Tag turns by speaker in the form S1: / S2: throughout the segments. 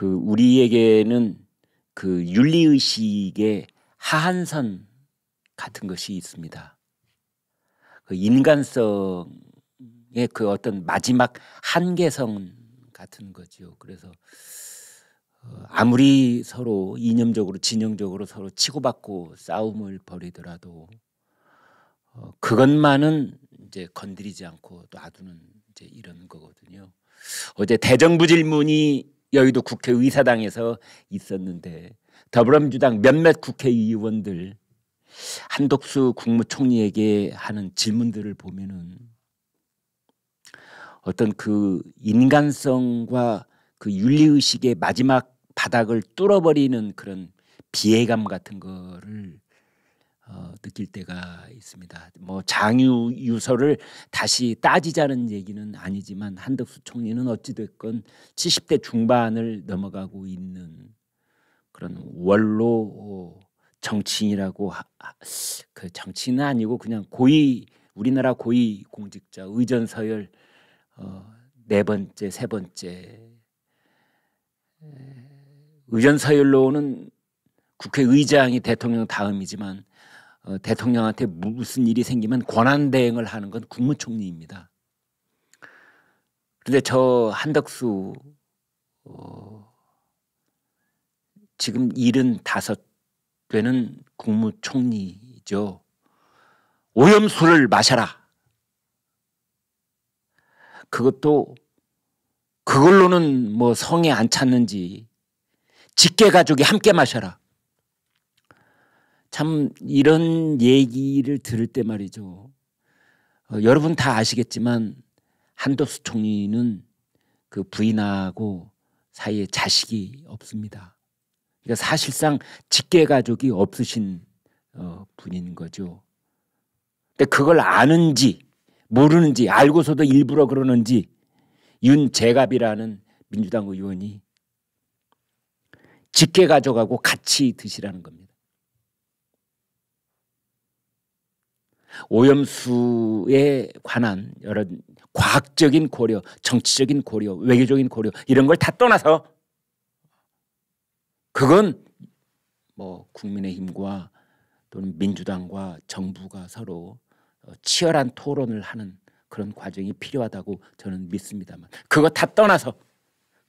S1: 우리에게는 윤리의식의 하한선 같은 것이 있습니다. 인간성의 어떤 마지막 한계선 같은 거죠. 그래서 아무리 서로 이념적으로 진영적으로 서로 치고받고 싸움을 벌이더라도 그것만은 이제 건드리지 않고 놔두는 이제 이런 거거든요. 어제 대정부 질문이 여의도 국회의사당에서 있었는데 더불어민주당 몇몇 국회의원들 한덕수 국무총리에게 하는 질문들을 보면은 어떤 인간성과 윤리의식의 마지막 바닥을 뚫어버리는 그런 비애감 같은 거를 느낄 때가 있습니다. 뭐 장유유서를 다시 따지자는 얘기는 아니지만 한덕수 총리는 어찌됐건 70대 중반을 넘어가고 있는 그런 원로 정치인이라고 정치인은 아니고 그냥 우리나라 고위 공직자 의전서열 네 번째, 세 번째 의전서열로는 국회의장이 대통령 다음이지만 대통령한테 무슨 일이 생기면 권한대행을 하는 건 국무총리입니다. 그런데 저 한덕수 지금 75 되는 국무총리죠. 오염수를 마셔라. 그걸로는 뭐 성에 안 찼는지 직계가족이 함께 마셔라. 참 이런 얘기를 들을 때 말이죠. 여러분 다 아시겠지만 한덕수 총리는 부인하고 사이에 자식이 없습니다. 그러니까 사실상 직계가족이 없으신 분인 거죠. 근데 그걸 아는지 모르는지 알고서도 일부러 그러는지 윤재갑이라는 민주당 의원이 직계가족하고 같이 드시라는 겁니다. 오염수에 관한 여러 과학적인 고려, 정치적인 고려, 외교적인 고려 이런 걸 다 떠나서 그건 뭐 국민의힘과 또는 민주당과 정부가 서로 치열한 토론을 하는 그런 과정이 필요하다고 저는 믿습니다만 그거 다 떠나서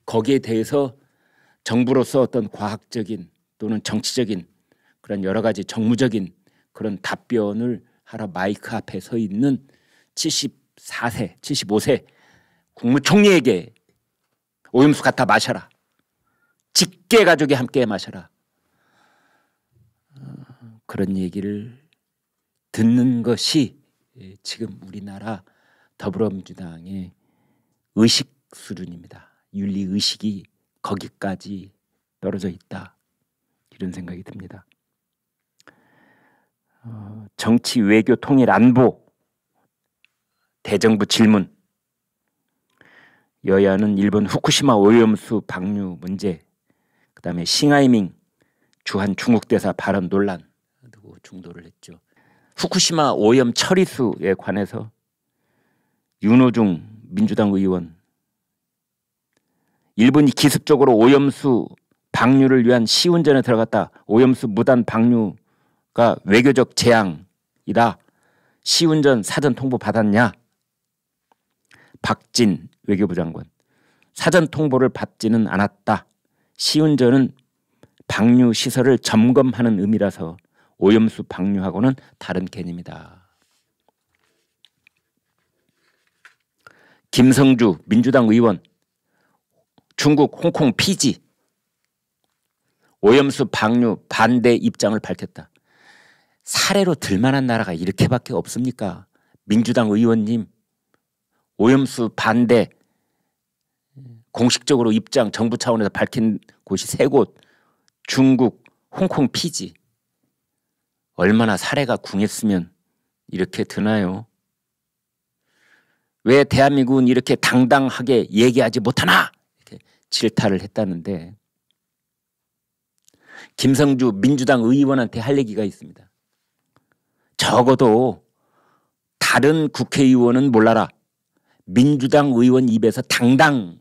S1: 거기에 대해서 정부로서 어떤 과학적인 또는 정치적인 그런 여러 가지 정무적인 그런 답변을 하러 마이크 앞에 서 있는 74세, 75세 국무총리에게 오염수 갖다 마셔라. 직계가족이 함께 마셔라. 그런 얘기를 듣는 것이 지금 우리나라 더불어민주당의 의식 수준입니다. 윤리의식이 거기까지 떨어져 있다. 이런 생각이 듭니다. 정치, 외교, 통일, 안보 대정부 질문. 여야는 일본 후쿠시마 오염수 방류 문제, 그다음에 싱하이밍 주한 중국 대사 발언 논란 두고 중도를 했죠. 후쿠시마 오염 처리수에 관해서 윤호중 민주당 의원 일본이 기습적으로 오염수 방류를 위한 시운전에 들어갔다. 오염수 무단 방류가 외교적 재앙이다. 시운전 사전 통보 받았냐? 박진 외교부 장관. 사전 통보를 받지는 않았다. 시운전은 방류 시설을 점검하는 의미라서 오염수 방류하고는 다른 개념이다. 김성주 민주당 의원. 중국 홍콩 피지 오염수 방류 반대 입장을 밝혔다. 사례로 들만한 나라가 이렇게밖에 없습니까? 민주당 의원님 오염수 반대 공식적으로 입장 정부 차원에서 밝힌 곳이 3곳 중국, 홍콩, 피지. 얼마나 사례가 궁했으면 이렇게 드나요? 왜 대한민국은 이렇게 당당하게 얘기하지 못하나? 이렇게 질타를 했다는데 김성주 민주당 의원한테 할 얘기가 있습니다. 적어도 다른 국회의원은 몰라라. 민주당 의원 입에서 당당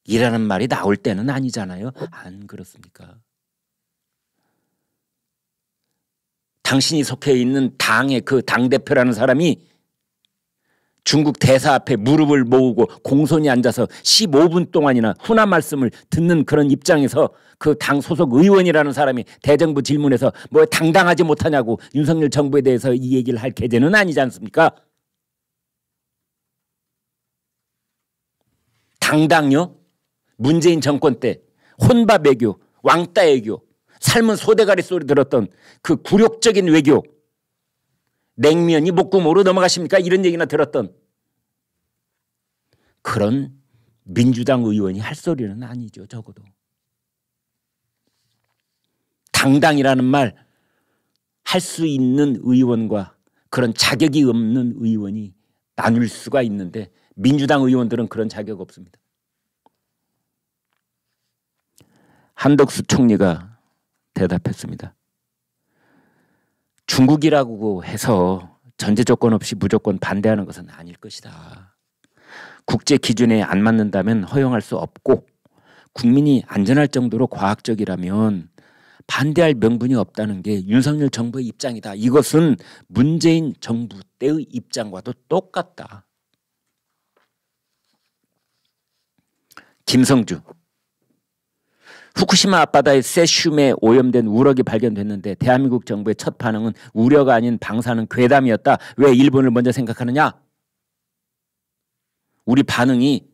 S1: 이라는 말이 나올 때는 아니잖아요. 안 그렇습니까? 당신이 속해 있는 당의 그 당대표라는 사람이 중국 대사 앞에 무릎을 모으고 공손히 앉아서 15분 동안이나 훈화 말씀을 듣는 그런 입장에서 그 당 소속 의원이라는 사람이 대정부 질문에서 뭐 당당하지 못하냐고 윤석열 정부에 대해서 이 얘기를 할 계제는 아니지 않습니까? 당당요? 문재인 정권 때 혼밥 외교, 왕따 외교, 삶은 소대가리 소리 들었던 그 굴욕적인 외교, 냉면이 목구멍으로 넘어가십니까? 이런 얘기나 들었던 그런 민주당 의원이 할 소리는 아니죠. 적어도 당당이라는 말 할 수 있는 의원과 그런 자격이 없는 의원이 나눌 수가 있는데 민주당 의원들은 그런 자격 없습니다. 한덕수 총리가 대답했습니다. 중국이라고 해서 전제 조건 없이 무조건 반대하는 것은 아닐 것이다. 국제 기준에 안 맞는다면 허용할 수 없고 국민이 안전할 정도로 과학적이라면 반대할 명분이 없다는 게 윤석열 정부의 입장이다. 이것은 문재인 정부 때의 입장과도 똑같다. 김성주, 후쿠시마 앞바다에 세슘에 오염된 우럭이 발견됐는데 대한민국 정부의 첫 반응은 우려가 아닌 방사능 괴담이었다. 왜 일본을 먼저 생각하느냐? 우리 반응이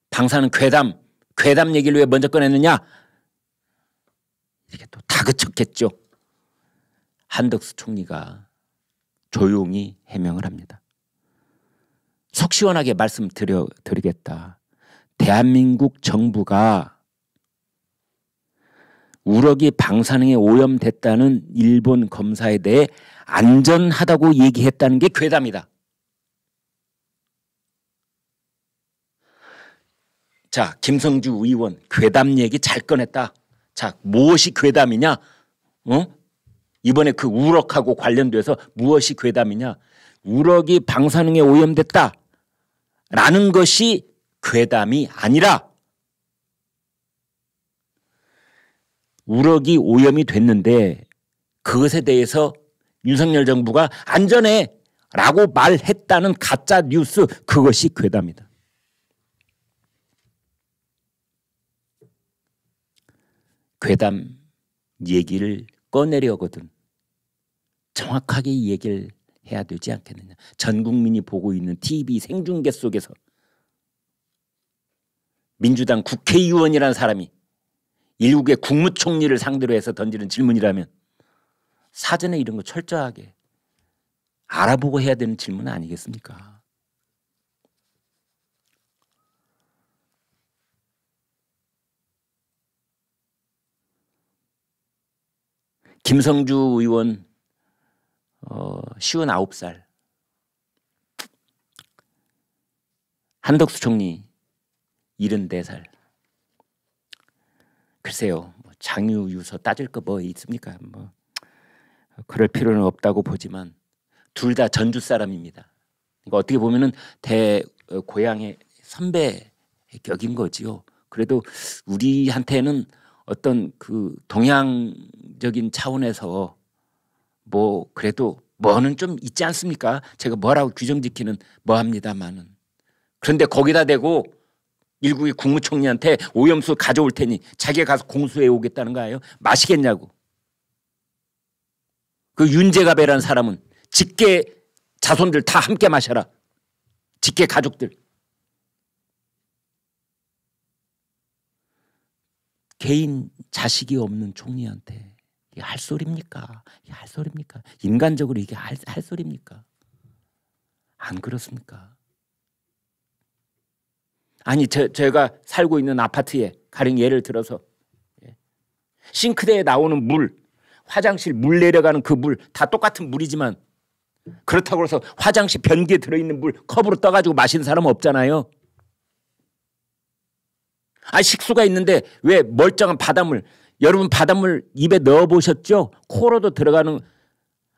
S1: 방사능 괴담 얘기를 왜 먼저 꺼냈느냐? 이렇게 또 다그쳤겠죠. 한덕수 총리가 조용히 해명을 합니다. 속 시원하게 말씀드리겠다. 대한민국 정부가 우럭이 방사능에 오염됐다는 일본 검사에 대해 안전하다고 얘기했다는 게 괴담이다. 자, 김성주 의원 괴담 얘기 잘 꺼냈다. 자, 무엇이 괴담이냐? 이번에 그 우럭하고 관련돼서 무엇이 괴담이냐? 우럭이 방사능에 오염됐다 라는 것이 괴담이 아니라 우럭이 오염이 됐는데 그것에 대해서 윤석열 정부가 안전해 라고 말했다는 가짜 뉴스, 그것이 괴담이다. 괴담 얘기를 꺼내려거든 정확하게 얘기를 해야 되지 않겠느냐. 전 국민이 보고 있는 TV 생중계 속에서 민주당 국회의원이라는 사람이 일국의 국무총리를 상대로 해서 던지는 질문이라면 사전에 이런 거 철저하게 알아보고 해야 되는 질문 아니겠습니까? 김성주 의원 59살, 한덕수 총리 74살. 글쎄요, 장유 유서 따질 거 뭐 있습니까? 뭐 그럴 필요는 없다고 보지만 둘 다 전주 사람입니다. 그러니까 어떻게 보면은 고향의 선배 격인 거지요. 그래도 우리한테는 어떤 그 동양적인 차원에서 뭐 그래도 뭐는 좀 있지 않습니까? 제가 뭐라고 규정 지키는 뭐합니다만은. 그런데 거기다 대고 일국의 국무총리한테 오염수 가져올 테니 자기가 가서 공수해 오겠다는 거예요. 마시겠냐고. 그 윤재갑이라는 사람은 직계 자손들 다 함께 마셔라. 직계 가족들. 개인 자식이 없는 총리한테 이게 할 소리입니까? 이게 할 소리입니까? 인간적으로 이게 할 소리입니까? 안 그렇습니까? 아니 제가 살고 있는 아파트에 가령 예를 들어서 싱크대에 나오는 물, 화장실 물 내려가는 그 물 다 똑같은 물이지만 그렇다고 해서 화장실 변기에 들어있는 물 컵으로 떠가지고 마시는 사람은 없잖아요. 식수가 있는데 왜 멀쩡한 바닷물, 여러분 바닷물 입에 넣어보셨죠? 코로도 들어가는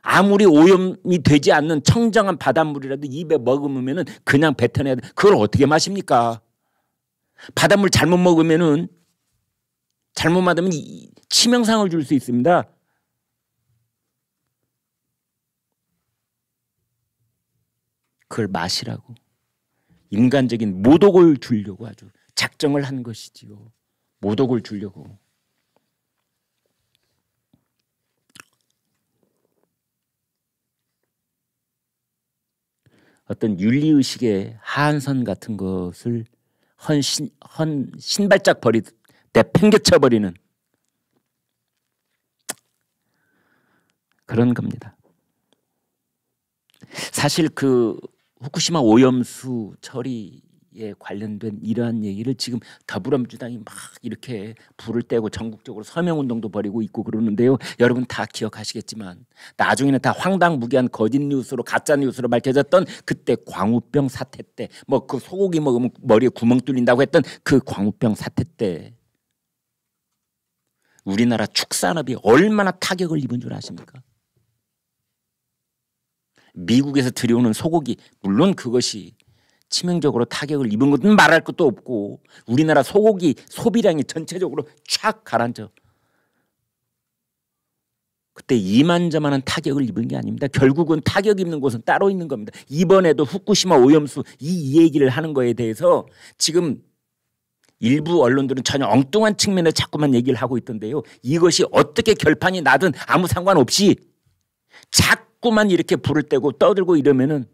S1: 아무리 오염이 되지 않는 청정한 바닷물이라도 입에 머금으면 그냥 뱉어내야 돼. 그걸 어떻게 마십니까? 바닷물 잘못 먹으면은 잘못 맞으면 치명상을 줄 수 있습니다. 그걸 마시라고 인간적인 모독을 주려고 아주 작정을 한 것이지요. 모독을 주려고. 어떤 윤리의식의 하한선 같은 것을 신발짝 버리듯 내팽개쳐 버리는 그런 겁니다. 사실 그 후쿠시마 오염수 처리에 관련된 이러한 얘기를 지금 더불어민주당이 막 이렇게 불을 떼고 전국적으로 서명운동도 벌이고 있고 그러는데요. 여러분 다 기억하시겠지만 나중에는 다 황당무계한 거짓 뉴스로 가짜 뉴스로 밝혀졌던 그때 광우병 사태 때 뭐 그 소고기 먹으면 머리에 구멍 뚫린다고 했던 그 광우병 사태 때 우리나라 축산업이 얼마나 타격을 입은 줄 아십니까? 미국에서 들여오는 소고기 물론 그것이 치명적으로 타격을 입은 것은 말할 것도 없고 우리나라 소고기 소비량이 전체적으로 촥 가라앉아 그때 이만저만한 타격을 입은 게 아닙니다. 결국은 타격 입는 곳은 따로 있는 겁니다. 이번에도 후쿠시마 오염수 이 얘기를 하는 거에 대해서 지금 일부 언론들은 전혀 엉뚱한 측면에 자꾸만 얘기를 하고 있던데요. 이것이 어떻게 결판이 나든 아무 상관없이 자꾸만 이렇게 불을 떼고 떠들고 이러면은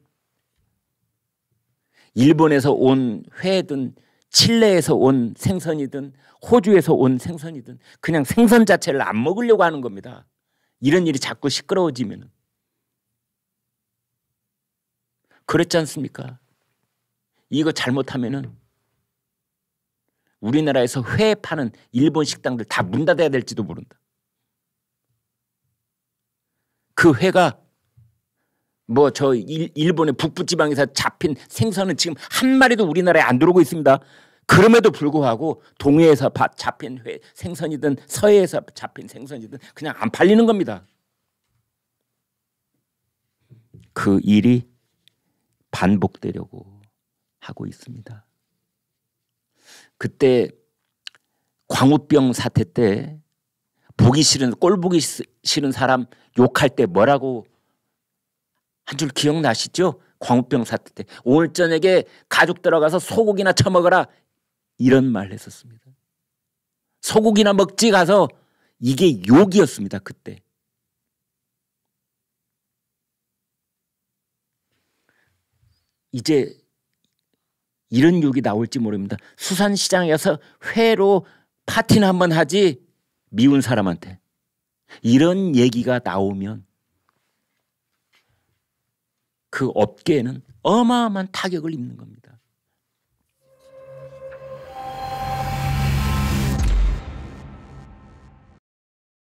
S1: 일본에서 온 회든 칠레에서 온 생선이든 호주에서 온 생선이든 그냥 생선 자체를 안 먹으려고 하는 겁니다. 이런 일이 자꾸 시끄러워지면은. 그랬지 않습니까? 이거 잘못하면은 우리나라에서 회 파는 일본 식당들 다 문 닫아야 될지도 모른다. 그 회가 뭐 저 일본의 북부 지방에서 잡힌 생선은 지금 한 마리도 우리나라에 안 들어오고 있습니다. 그럼에도 불구하고 동해에서 잡힌 생선이든 서해에서 잡힌 생선이든 그냥 안 팔리는 겁니다. 그 일이 반복되려고 하고 있습니다. 그때 광우병 사태 때 보기 싫은 꼴 보기 싫은 사람 욕할 때 뭐라고 한 줄 기억나시죠? 광우병 사태 때 오늘 저녁에 가족 들어가서 소고기나 처먹어라 이런 말 했었습니다. 소고기나 먹지 가서 이게 욕이었습니다. 그때. 이제 이런 욕이 나올지 모릅니다. 수산시장에서 회로 파티는 한번 하지 미운 사람한테 이런 얘기가 나오면 그 업계에는 어마어마한 타격을 입는 겁니다.